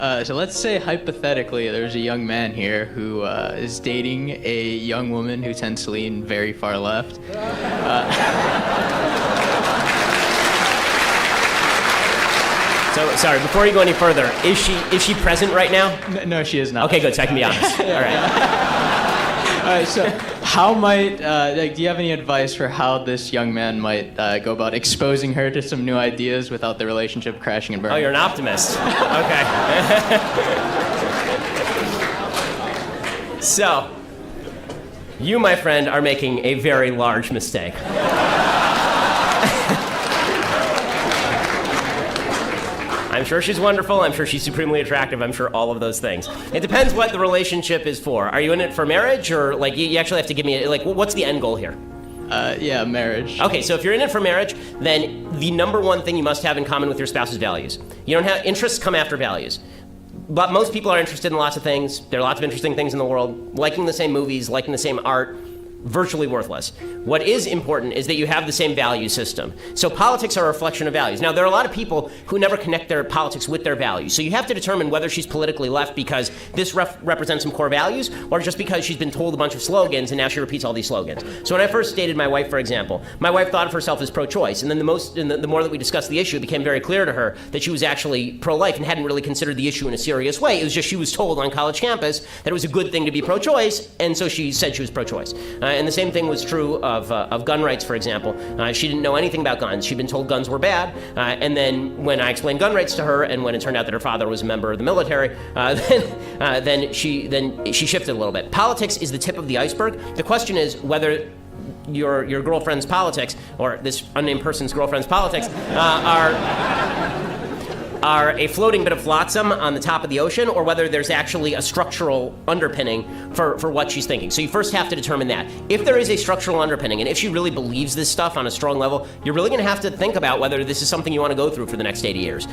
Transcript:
So let's say hypothetically there's a young man here who is dating a young woman who tends to lean very far left. So, sorry, before you go any further, is she present right now? No, she is not. Okay, good, so I can be honest. All right. All right, so how might, do you have any advice for how this young man might go about exposing her to some new ideas without the relationship crashing and burning? Oh, you're an optimist. Okay. So, you, my friend, are making a very large mistake. I'm sure she's wonderful. I'm sure she's supremely attractive. I'm sure all of those things. It depends what the relationship is for. Are you in it for marriage, or like you actually have to give me like what's the end goal here? Yeah, marriage. Okay, so if you're in it for marriage, then the number one thing you must have in common with your spouse is values. You don't have interests come after values. But most people are interested in lots of things. There are lots of interesting things in the world. Liking the same movies, liking the same art, virtually worthless. What is important is that you have the same value system. So politics are a reflection of values. Now, there are a lot of people who never connect their politics with their values. So you have to determine whether she's politically left because this represents some core values, or just because she's been told a bunch of slogans and now she repeats all these slogans. So when I first dated my wife, for example, my wife thought of herself as pro-choice. And then the more that we discussed the issue, it became very clear to her that she was actually pro-life and hadn't really considered the issue in a serious way. It was just she was told on college campus that it was a good thing to be pro-choice, and so she said she was pro-choice. And the same thing was true of gun rights, for example. She didn't know anything about guns. She'd been told guns were bad, and then when I explained gun rights to her, and when it turned out that her father was a member of the military, then she shifted a little bit. Politics is the tip of the iceberg. The question is whether your girlfriend's politics, or this unnamed person's girlfriend's politics, are a floating bit of flotsam on the top of the ocean, or whether there's actually a structural underpinning for what she's thinking. So you first have to determine that. If there is a structural underpinning, and if she really believes this stuff on a strong level, you're really going to have to think about whether this is something you want to go through for the next 80 years.